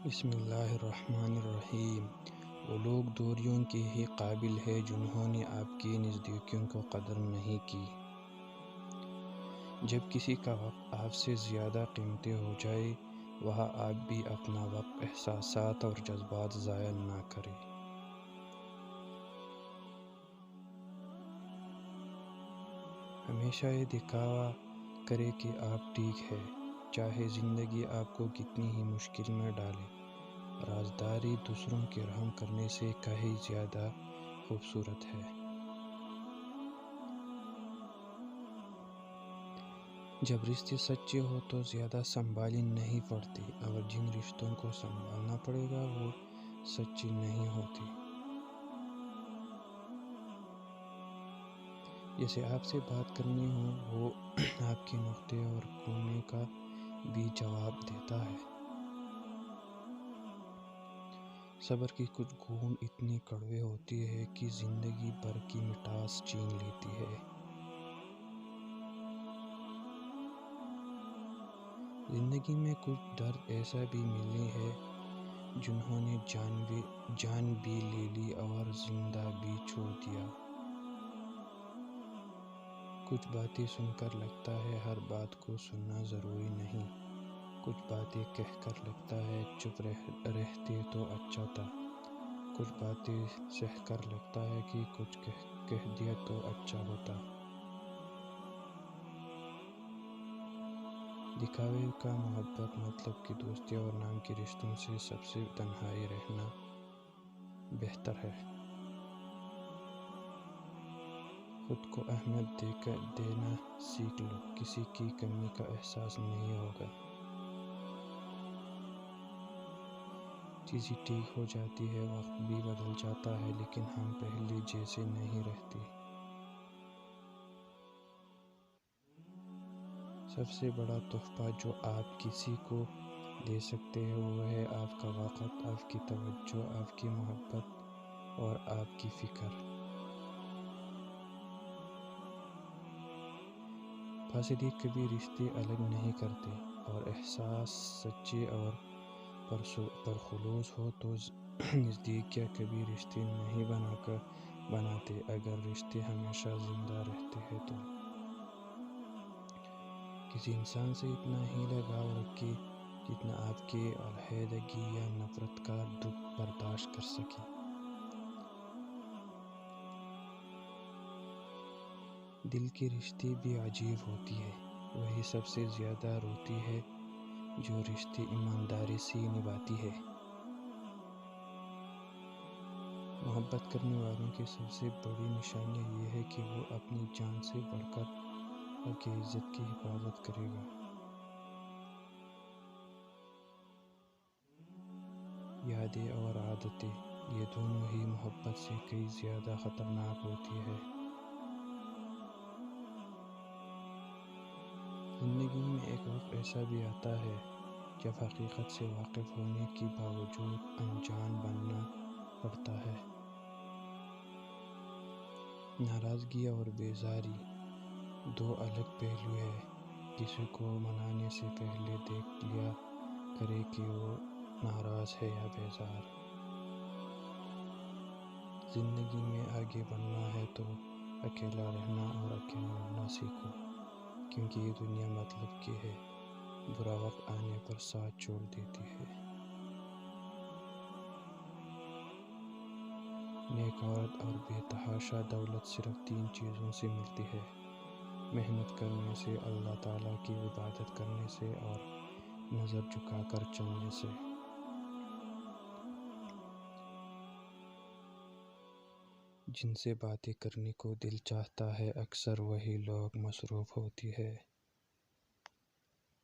بسم اللہ الرحمن الرحیم۔ وہ لوگ دوریوں کے ہی قابل ہے جنہوں نے آپ کی نزدیکیوں کو قدر نہیں کی۔ جب کسی کا وقت آپ سے زیادہ قیمتی ہو جائے، وہاں آپ بھی اپنا وقت، احساسات اور جذبات ضائع نہ کریں۔ ہمیشہ یہ دکھاوا کرے کہ آپ ٹھیک ہے، چاہے زندگی آپ کو کتنی ہی مشکل میں ڈالے۔ رازداری دوسروں کی رحم کرنے سے کہیں زیادہ خوبصورت ہے۔ جب رشتے سچے ہو تو زیادہ سنبھالنی نہیں پڑتی، اور جن رشتوں کو سنبھالنا پڑے گا وہ سچے نہیں ہوتے۔ جسے آپ سے بات کرنی ہو وہ آپ کے نقطے اور کونے کا بھی جواب دیتا ہے۔ صبر کی کچھ گھونٹ اتنی کڑوی ہوتی ہے کہ زندگی بھر کی مٹھاس چھین لیتی ہے۔ زندگی میں کچھ درد ایسا بھی ملے ہیں جنہوں نے جان بھی لے لی اور زندہ بھی چھوڑ دیا۔ کچھ باتیں سن کر لگتا ہے ہر بات کو سننا ضروری نہیں۔ کچھ باتیں کہہ کر لگتا ہے چپ رہتے تو اچھا تھا۔ کچھ باتیں سہ کر لگتا ہے کہ کچھ کہہ دیا تو اچھا ہوتا۔ دکھاوے کا محبت مطلب کی دوستی اور نام کے رشتوں سے سب سے تنہائی رہنا بہتر ہے۔ خود کو اہمیت دینا سیکھ لو، کسی کی کمی کا احساس نہیں ہوگا۔ چیزیں ٹھیک ہو جاتی ہے، وقت بھی بدل جاتا ہے، لیکن ہم پہلے جیسے نہیں رہتے۔ سب سے بڑا تحفہ جو آپ کسی کو دے سکتے ہیں وہ ہے آپ کا وقت، آپ کی توجہ، آپ کی محبت اور آپ کی فکر۔ فاصلے کبھی رشتے الگ نہیں کرتے، اور احساس سچے اور پرخلوص ہو تو نزدیکیاں کبھی رشتے نہیں بناتے۔ اگر رشتے ہمیشہ زندہ رہتے ہیں تو کسی انسان سے اتنا ہی لگاؤ رکھیں جتنا آپ کے علیحدگی یا نفرت کا دکھ برداشت کر سکیں۔ دل کے رشتے بھی عجیب ہوتی ہے، وہی سب سے زیادہ روتی ہے جو رشتے ایمانداری سے نبھاتی ہے۔ محبت کرنے والوں کی سب سے بڑی نشانی یہ ہے کہ وہ اپنی جان سے بڑھ کر آپ کی عزت کی حفاظت کرے گا۔ یادیں اور عادتیں، یہ دونوں ہی محبت سے کئی زیادہ خطرناک ہوتی ہے۔ زندگی میں ایک وقت ایسا بھی آتا ہے جب حقیقت سے واقف ہونے کے باوجود انجان بننا پڑتا ہے۔ ناراضگی اور بیزاری دو الگ پہلو ہیں۔ کسی کو منانے سے پہلے دیکھ لیا کرے کہ وہ ناراض ہے یا بیزار۔ زندگی میں آگے بڑھنا ہے تو اکیلا رہنا اور اکیلا لڑنا سیکھو، کیونکہ یہ دنیا مطلب کی ہے، برا وقت آنے پر ساتھ چھوڑ دیتی ہے۔ نیک عورت اور بے تحاشا دولت صرف 3 چیزوں سے ملتی ہے: محنت کرنے سے، اللہ تعالیٰ کی عبادت کرنے سے، اور نظر جھکا کر چلنے سے۔ جن سے باتیں کرنے کو دل چاہتا ہے، اکثر وہی لوگ مصروف ہوتی ہے۔